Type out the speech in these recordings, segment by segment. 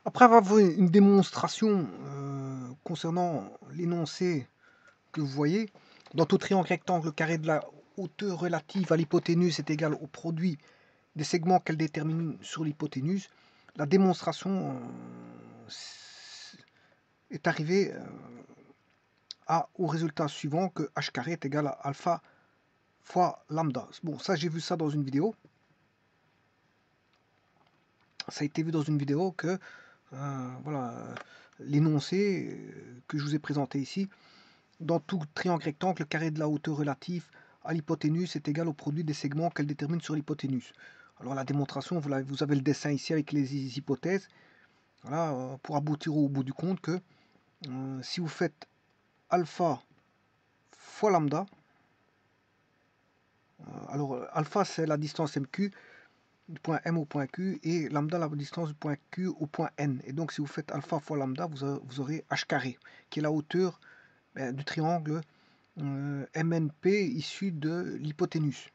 Après avoir vu une démonstration concernant l'énoncé que vous voyez, dans tout triangle rectangle, le carré de la hauteur relative à l'hypoténuse est égal au produit des segments qu'elle détermine sur l'hypoténuse, la démonstration est arrivée au résultat suivant que h carré est égal à alpha fois lambda. Bon, ça j'ai vu ça dans une vidéo. Ça a été vu dans une vidéo que voilà, l'énoncé que je vous ai présenté ici, dans tout triangle rectangle, le carré de la hauteur relative à l'hypoténuse est égal au produit des segments qu'elle détermine sur l'hypoténuse. Alors la démonstration, vous avez le dessin ici avec les hypothèses, voilà, pour aboutir au bout du compte que si vous faites alpha fois lambda, alors alpha c'est la distance MQ du point M au point Q et lambda la distance du point Q au point N. Et donc si vous faites alpha fois lambda, vous aurez h carré, qui est la hauteur du triangle MNP issu de l'hypoténuse.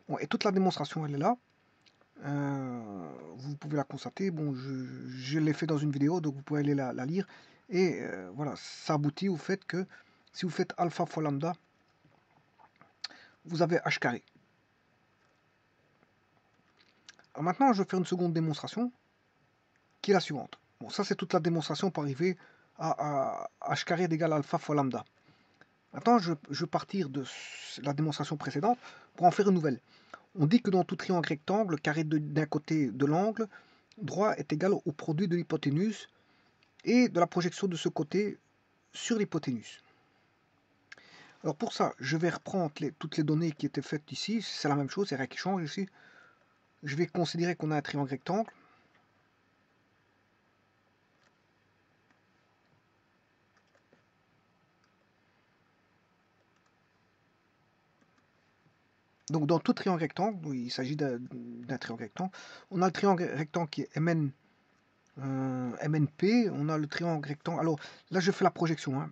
Bon, et toute la démonstration elle est là. Vous pouvez la constater. Bon, je l'ai fait dans une vidéo, donc vous pouvez aller la lire. Et voilà, ça aboutit au fait que si vous faites alpha fois lambda, vous avez h carré. Alors maintenant, je vais faire une seconde démonstration qui est la suivante. Bon, ça c'est toute la démonstration pour arriver à h carré égale alpha fois lambda. Maintenant, je vais partir de la démonstration précédente pour en faire une nouvelle. On dit que dans tout triangle rectangle, le carré d'un côté de l'angle droit est égal au produit de l'hypoténuse et de la projection de ce côté sur l'hypoténuse. Alors pour ça, je vais reprendre toutes les données qui étaient faites ici. C'est la même chose, c'est rien qui change ici. Je vais considérer qu'on a un triangle rectangle. Donc dans tout triangle rectangle, oui, il s'agit d'un triangle rectangle, on a le triangle rectangle qui est MNP, on a le triangle rectangle. Alors là je fais la projection. Hein.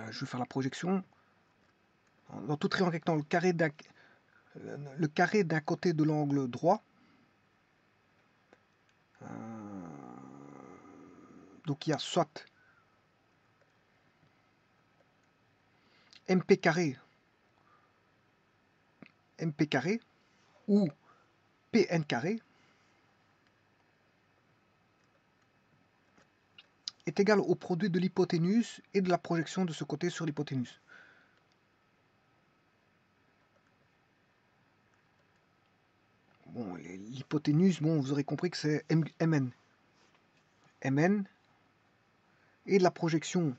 Je vais faire la projection. Dans tout triangle rectangle, le carré d'un côté de l'angle droit. Donc il y a soit MP carré ou PN carré est égal au produit de l'hypoténuse et de la projection de ce côté sur l'hypoténuse. Bon, l'hypoténuse, bon, vous aurez compris que c'est Mn. Mn et de la projection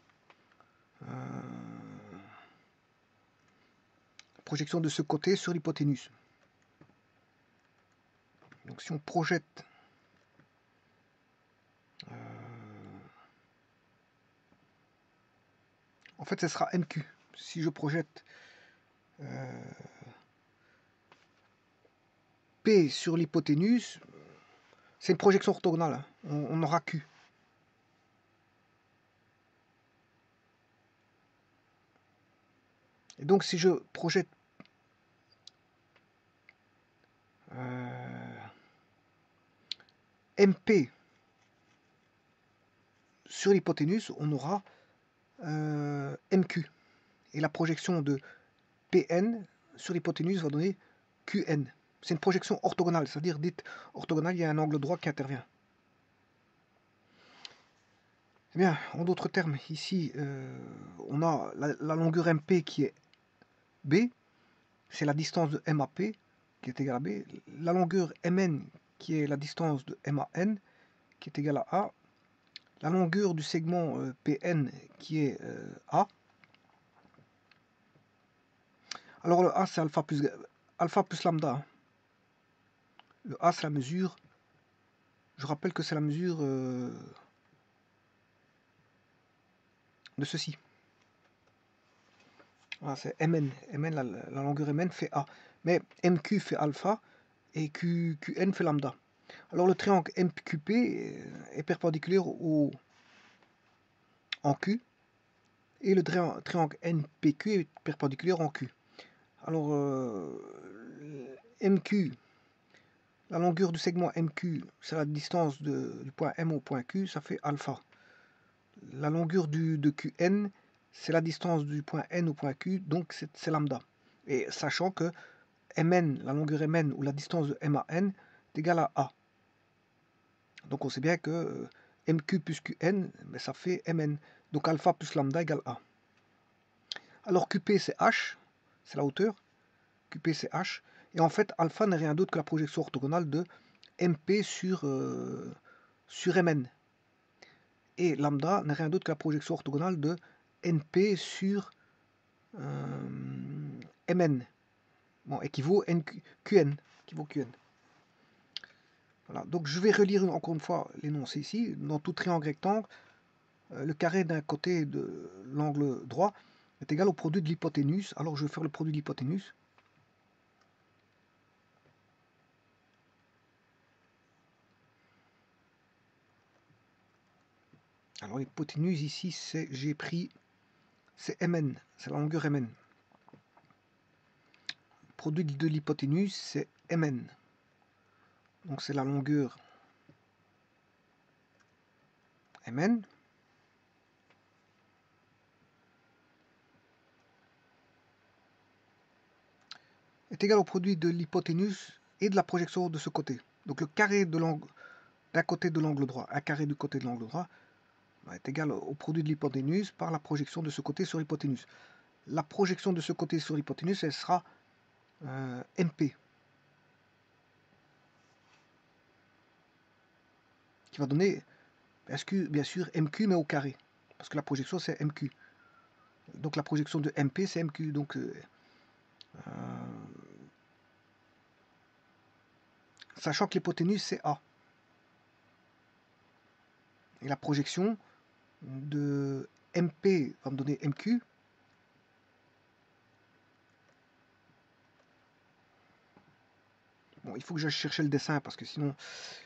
de ce côté sur l'hypoténuse. Donc si on projette en fait ce sera MQ. Si je projette P sur l'hypoténuse, c'est une projection orthogonale, hein. On aura Q. Et donc si je projette MP sur l'hypoténuse, on aura MQ. Et la projection de PN sur l'hypoténuse va donner QN. C'est une projection orthogonale, c'est-à-dire dite orthogonale, il y a un angle droit qui intervient. Eh bien, en d'autres termes, ici, on a la longueur MP qui est B, c'est la distance de M à P qui est égale à B, la longueur Mn qui est la distance de M à N qui est égale à A, la longueur du segment Pn qui est A. Alors le A c'est alpha plus lambda. Le A c'est la mesure, je rappelle que c'est la mesure de ceci. Voilà, c'est Mn, la longueur Mn fait A. Mais MQ fait alpha et QN fait lambda. Alors le triangle MQP est perpendiculaire en Q et le triangle NPQ est perpendiculaire en Q. Alors MQ La longueur du segment MQ, c'est la distance du point M au point Q, ça fait alpha. La longueur de QN, c'est la distance du point N au point Q, donc c'est lambda. Et sachant que Mn, la longueur Mn, ou la distance de M à N, est égale à A. Donc on sait bien que MQ plus QN, mais ça fait Mn. Donc alpha plus lambda égale A. Alors QP c'est H, c'est la hauteur. QP c'est H. Et en fait, alpha n'est rien d'autre que la projection orthogonale de MP sur Mn. Et lambda n'est rien d'autre que la projection orthogonale de NP sur Mn. Bon, équivaut QN. Équivaut QN. Voilà. Donc je vais relire encore une fois l'énoncé ici. Dans tout triangle rectangle, le carré d'un côté de l'angle droit est égal au produit de l'hypoténuse. Alors je vais faire le produit de l'hypoténuse. Alors l'hypoténuse ici, j'ai pris, c'est Mn, c'est la longueur Mn. Le produit de l'hypoténuse, c'est Mn. Donc c'est la longueur Mn. Est égal au produit de l'hypoténuse et de la projection de ce côté. Donc le carré de l'angle d'un côté de l'angle droit, un carré du côté de l'angle droit, est égal au produit de l'hypoténuse par la projection de ce côté sur l'hypoténuse. La projection de ce côté sur l'hypoténuse, elle sera MP, qui va donner, bien sûr, MQ, mais au carré, parce que la projection, c'est MQ. Donc la projection de MP, c'est MQ. Donc, sachant que l'hypoténuse, c'est A. Et la projection de MP va me donner MQ. Bon, il faut que j'aille chercher le dessin, parce que sinon,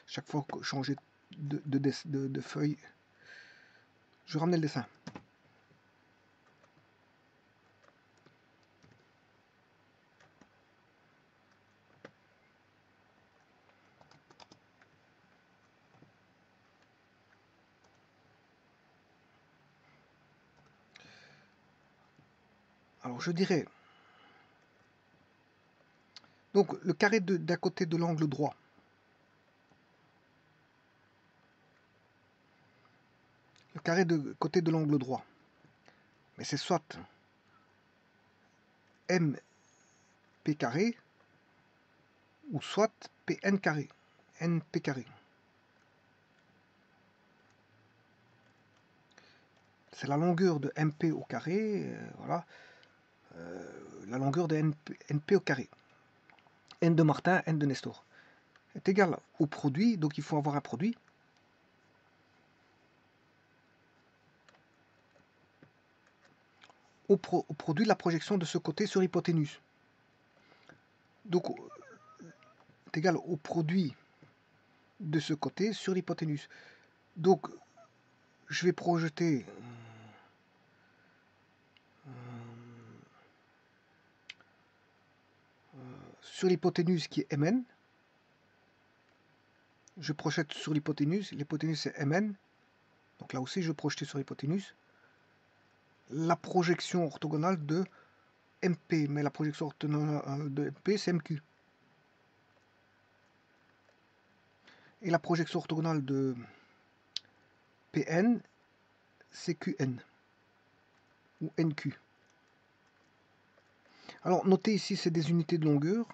chaque fois que je changeais de feuille, je ramenais le dessin. Alors je dirais, donc le carré d'un côté de l'angle droit, le carré de côté de l'angle droit, mais c'est soit MP carré, ou soit Pn carré, NP carré. C'est la longueur de MP au carré, voilà, la longueur de NP au carré. N de Martin, N de Nestor, est égal au produit, donc il faut avoir un produit. Au produit de la projection de ce côté sur l'hypoténuse. Donc, est égal au produit de ce côté sur l'hypoténuse. Donc, je vais projeter sur l'hypoténuse qui est Mn. Je projette sur l'hypoténuse c'est Mn. Donc là aussi, je vais projeter sur l'hypoténuse la projection orthogonale de MP, mais la projection orthogonale de MP, c'est MQ. Et la projection orthogonale de Pn, c'est Qn, ou NQ. Alors, notez ici, c'est des unités de longueur,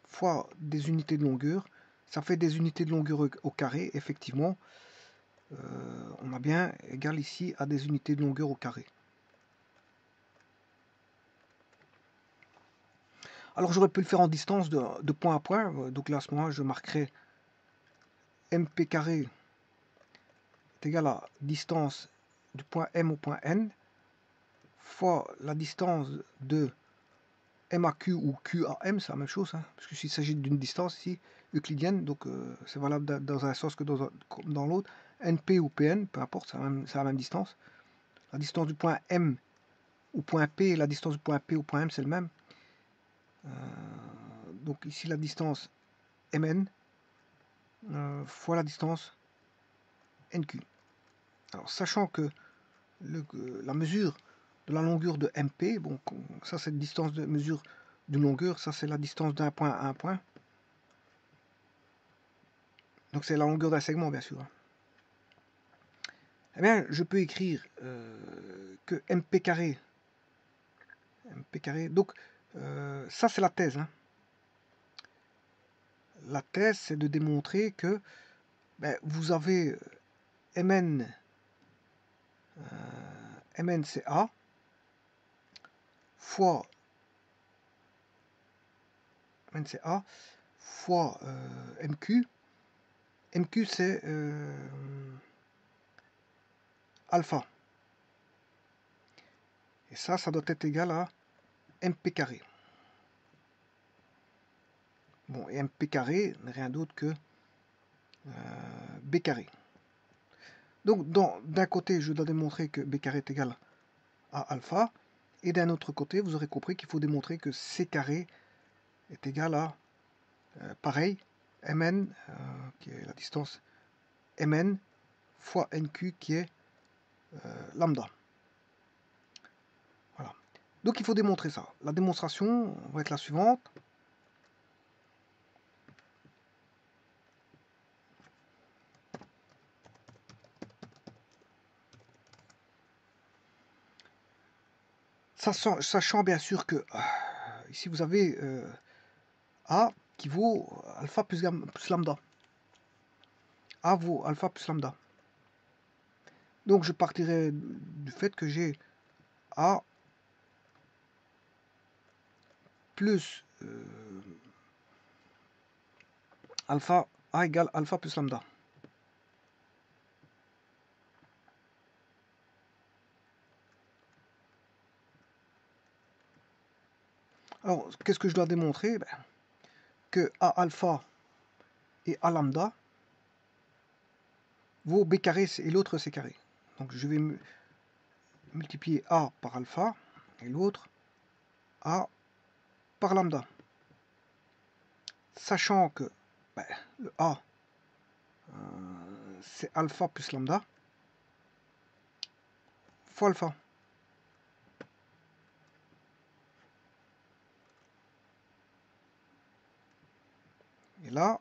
fois des unités de longueur, ça fait des unités de longueur au carré, effectivement. On a bien égal ici à des unités de longueur au carré. Alors j'aurais pu le faire en distance de point à point, donc là à ce moment-là je marquerai MP carré est égal à distance du point M au point N fois la distance de M à Q ou Q à M, c'est la même chose, hein, parce qu'il s'agit d'une distance ici euclidienne, donc c'est valable dans un sens que dans l'autre. NP ou PN, peu importe, c'est la même distance. La distance du point M au point P et la distance du point P au point M, c'est le même. Donc ici la distance Mn fois la distance NQ. Alors, sachant que la mesure de la longueur de MP, bon, ça c'est la distance de mesure d'une longueur, ça c'est la distance d'un point à un point. Donc c'est la longueur d'un segment, bien sûr. Eh bien, je peux écrire que MP carré, donc ça c'est la thèse. Hein. La thèse, c'est de démontrer que vous avez Mn, Mn c'est A, fois Mn c'est A, fois MQ. MQ c'est alpha. Et ça doit être égal à MP carré. Bon, et MP carré n'est rien d'autre que B carré. Donc, d'un côté, je dois démontrer que B carré est égal à alpha, et d'un autre côté, vous aurez compris qu'il faut démontrer que C carré est égal à, pareil, Mn, qui est la distance Mn, fois NQ, qui est lambda. Voilà. Donc, il faut démontrer ça. La démonstration va être la suivante. Sachant bien sûr que ici vous avez A qui vaut alpha plus lambda. A vaut alpha plus lambda. Donc je partirai du fait que j'ai A plus alpha, A égale alpha plus lambda. Alors, qu'est-ce que je dois démontrer? Que A alpha et A lambda vaut B carré et l'autre C carré. Donc je vais multiplier A par alpha et l'autre A par lambda. Sachant que le A c'est alpha plus lambda fois alpha. Et là,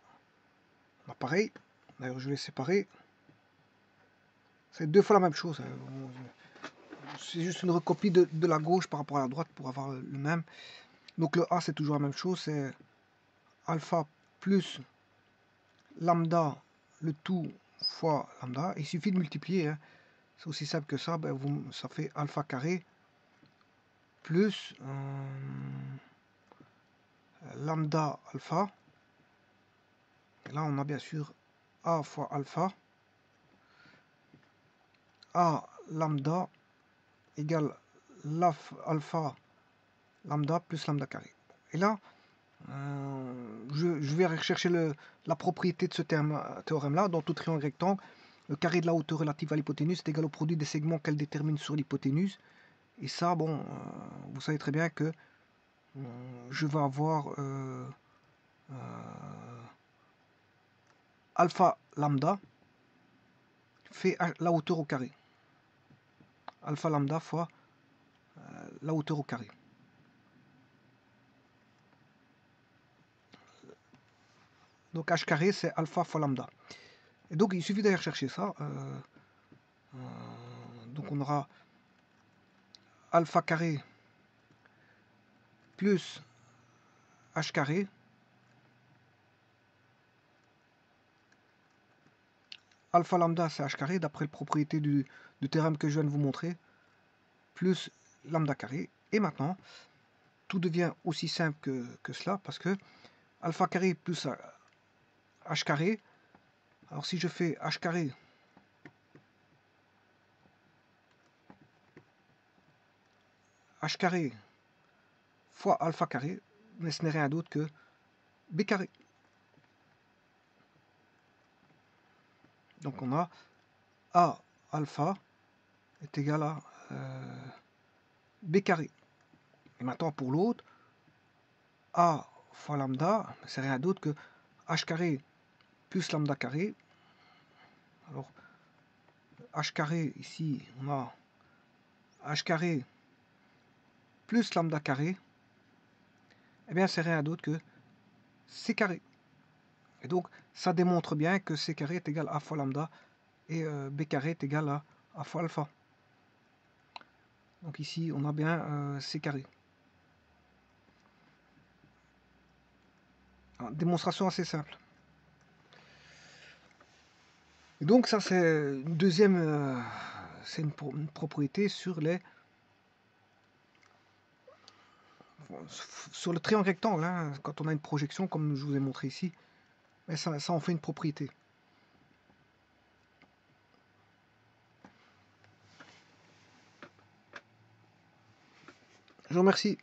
on a pareil. D'ailleurs, je vais séparer. C'est deux fois la même chose. C'est juste une recopie de la gauche par rapport à la droite pour avoir le même. Donc le A, c'est toujours la même chose. C'est alpha plus lambda, le tout fois lambda. Il suffit de multiplier. Hein. C'est aussi simple que ça. Ça fait alpha carré plus lambda alpha. Et là, on a bien sûr A fois alpha. A lambda égale alpha lambda plus lambda carré. Et là, je vais rechercher la propriété de ce théorème-là. Dans tout triangle rectangle, le carré de la hauteur relative à l'hypoténuse est égal au produit des segments qu'elle détermine sur l'hypoténuse. Et ça, bon, vous savez très bien que je vais avoir alpha lambda fait la hauteur au carré. Alpha lambda fois la hauteur au carré. Donc h carré, c'est alpha fois lambda. Et donc il suffit d'aller chercher ça. Donc on aura alpha carré plus h carré alpha lambda, c'est h carré, d'après la propriété du théorème que je viens de vous montrer, plus lambda carré. Et maintenant, tout devient aussi simple que cela, parce que alpha carré plus h carré, alors si je fais h carré fois alpha carré, mais ce n'est rien d'autre que b carré. Donc on a A alpha est égal à B carré. Et maintenant pour l'autre, A fois lambda, c'est rien d'autre que h carré plus lambda carré. Alors, h carré, ici, on a h carré plus lambda carré. Eh bien, c'est rien d'autre que c carré. Et donc, ça démontre bien que c carré est égal à a fois lambda et b carré est égal à a fois alpha. Donc ici, on a bien c carré. Alors, démonstration assez simple. Et donc ça, c'est une deuxième, c'est une propriété sur le triangle rectangle. Hein, quand on a une projection, comme je vous ai montré ici, mais ça en fait une propriété. Je vous remercie.